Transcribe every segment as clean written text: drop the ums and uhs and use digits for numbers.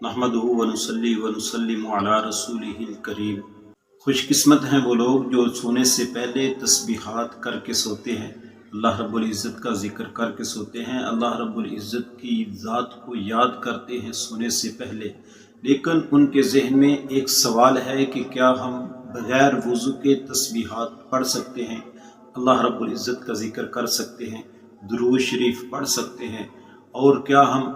نحمدہ ونصلی ونسلم علی رسولہ الکریم۔ خوش قسمت ہیں وہ لوگ جو سونے سے پہلے تسبیحات کر کے سوتے ہیں، اللہ رب العزت کا ذکر کر کے سوتے ہیں، اللہ رب العزت کی ذات کو یاد کرتے ہیں سونے سے پہلے۔ لیکن ان کے ذہن میں ایک سوال ہے کہ کیا ہم بغیر وضو کے تسبیحات پڑھ سکتے ہیں، اللہ رب العزت کا ذکر کر سکتے ہیں، درود شریف پڑھ سکتے ہیں، اور کیا ہم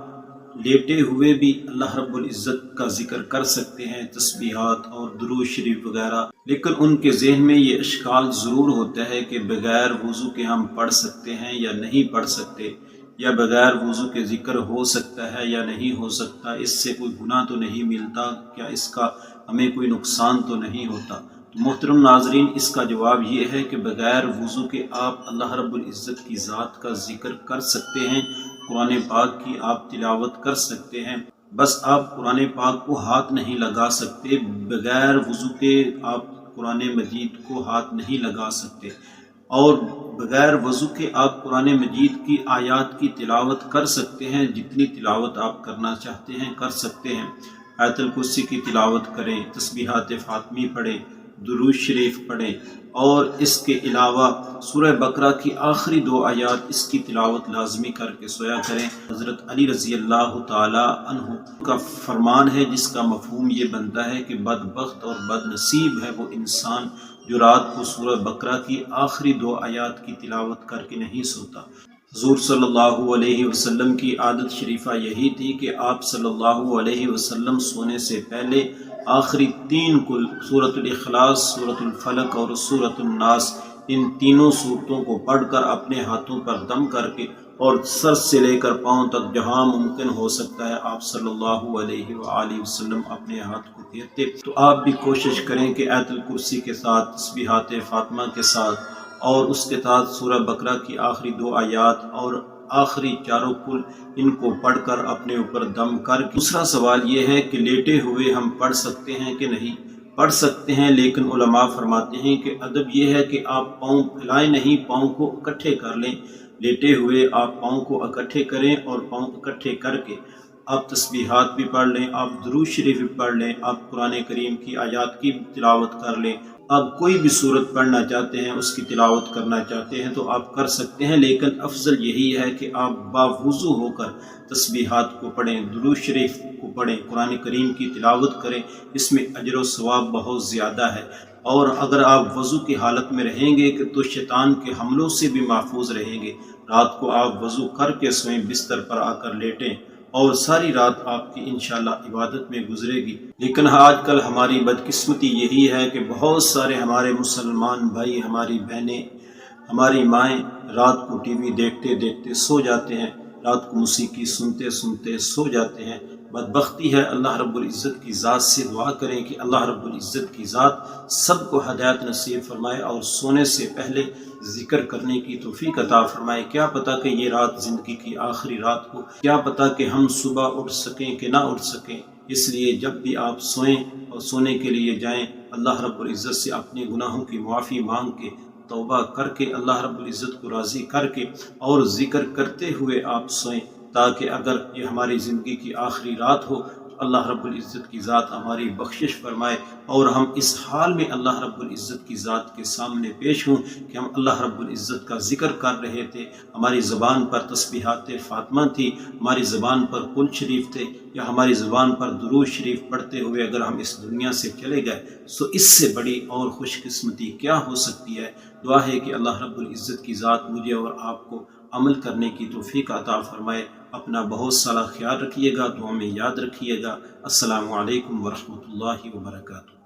لیٹے ہوئے بھی اللہ رب العزت کا ذکر کر سکتے ہیں، تسبیحات اور درود شریف وغیرہ۔ لیکن ان کے ذہن میں یہ اشکال ضرور ہوتا ہے کہ بغیر وضو کے ہم پڑھ سکتے ہیں یا نہیں پڑھ سکتے، یا بغیر وضو کے ذکر ہو سکتا ہے یا نہیں ہو سکتا، اس سے کوئی گناہ تو نہیں ملتا، کیا اس کا ہمیں کوئی نقصان تو نہیں ہوتا؟ تو محترم ناظرین، اس کا جواب یہ ہے کہ بغیر وضو کے آپ اللہ رب العزت کی ذات کا ذکر کر سکتے ہیں، قرآن پاک کی آپ تلاوت کر سکتے ہیں، بس آپ قرآن پاک کو ہاتھ نہیں لگا سکتے، بغیر وضو کے آپ قرآن مجید کو ہاتھ نہیں لگا سکتے، اور بغیر وضو کے آپ قرآن مجید کی آیات کی تلاوت کر سکتے ہیں، جتنی تلاوت آپ کرنا چاہتے ہیں کر سکتے ہیں۔ آیت الکرسی کی تلاوت کریں، تسبیحات فاطمی پڑھیں، درود شریف پڑھیں، اور اس کے علاوہ سورہ بقرہ کی آخری 2 آیات اس کی تلاوت لازمی کر کے سویا کریں۔ حضرت علی رضی اللہ تعالی عنہ کا فرمان ہے جس کا مفہوم یہ بنتا ہے کہ بدبخت اور بد نصیب ہے وہ انسان جو رات کو سورہ بقرہ کی آخری 2 آیات کی تلاوت کر کے نہیں سوتا۔ حضور صلی اللہ علیہ وسلم کی عادت شریفہ یہی تھی کہ آپ صلی اللہ علیہ وسلم سونے سے پہلے آخری 3 کل سورۃ الاخلاص، سورۃ الفلق اور سورۃ الناس، ان تینوں سورتوں کو پڑھ کر اپنے ہاتھوں پر دم کر کے اور سر سے لے کر پاؤں تک جہاں ممکن ہو سکتا ہے آپ صلی اللہ علیہ وآلہ وسلم اپنے ہاتھ کو پھیرتے۔ تو آپ بھی کوشش کریں کہ آیت الکرسی کے ساتھ، تسبیحات فاطمہ کے ساتھ، اور اس کے ساتھ سورہ بقرہ کی آخری 2 آیات اور آخری 4 کل ان کو پڑھ کر اپنے اوپر دم کر کے۔ دوسرا سوال یہ ہے کہ لیٹے ہوئے ہم پڑھ سکتے ہیں کہ نہیں؟ پڑھ سکتے ہیں، لیکن علماء فرماتے ہیں کہ ادب یہ ہے کہ آپ پاؤں پھیلائیں نہیں، پاؤں کو اکٹھے کر لیں۔ لیٹے ہوئے آپ پاؤں کو اکٹھے کریں، اور پاؤں اکٹھے کر کے آپ تسبیحات بھی پڑھ لیں، آپ درود شریف بھی پڑھ لیں، آپ قرآن کریم کی آیات کی تلاوت کر لیں، آپ کوئی بھی سورت پڑھنا چاہتے ہیں، اس کی تلاوت کرنا چاہتے ہیں تو آپ کر سکتے ہیں۔ لیکن افضل یہی ہے کہ آپ باوضو ہو کر تسبیحات کو پڑھیں، درود شریف کو پڑھیں، قرآن کریم کی تلاوت کریں، اس میں اجر و ثواب بہت زیادہ ہے۔ اور اگر آپ وضو کی حالت میں رہیں گے تو شیطان کے حملوں سے بھی محفوظ رہیں گے۔ رات کو آپ وضو کر کے سوئیں، بستر پر آ کر لیٹیں، اور ساری رات آپ کی انشاءاللہ عبادت میں گزرے گی۔ لیکن آج کل ہماری بدقسمتی یہی ہے کہ بہت سارے ہمارے مسلمان بھائی، ہماری بہنیں، ہماری مائیں رات کو ٹی وی دیکھتے دیکھتے سو جاتے ہیں، رات کو موسیقی سنتے سنتے سو جاتے ہیں۔ بدبختی ہے۔ اللہ رب العزت کی ذات سے دعا کریں کہ اللہ رب العزت کی ذات سب کو ہدایت نصیب فرمائے اور سونے سے پہلے ذکر کرنے کی توفیق عطا فرمائے۔ کیا پتہ کہ یہ رات زندگی کی آخری رات ہو، کیا پتہ کہ ہم صبح اٹھ سکیں کہ نہ اٹھ سکیں۔ اس لیے جب بھی آپ سوئیں اور سونے کے لیے جائیں، اللہ رب العزت سے اپنے گناہوں کی معافی مانگ کے، توبہ کر کے، اللہ رب العزت کو راضی کر کے اور ذکر کرتے ہوئے آپ سوئیں، تاکہ اگر یہ ہماری زندگی کی آخری رات ہو تو اللہ رب العزت کی ذات ہماری بخشش فرمائے، اور ہم اس حال میں اللہ رب العزت کی ذات کے سامنے پیش ہوں کہ ہم اللہ رب العزت کا ذکر کر رہے تھے، ہماری زبان پر تسبیحات فاطمہ تھی، ہماری زبان پر قل شریف تھے، یا ہماری زبان پر درود شریف پڑھتے ہوئے اگر ہم اس دنیا سے چلے گئے، تو اس سے بڑی اور خوش قسمتی کیا ہو سکتی ہے۔ دعا ہے کہ اللہ رب العزت کی ذات مجھے اور آپ کو عمل کرنے کی توفیق عطا فرمائے۔ اپنا بہت سارا خیال رکھیے گا، دعا میں یاد رکھیے گا۔ السلام علیکم ورحمۃ اللہ وبرکاتہ۔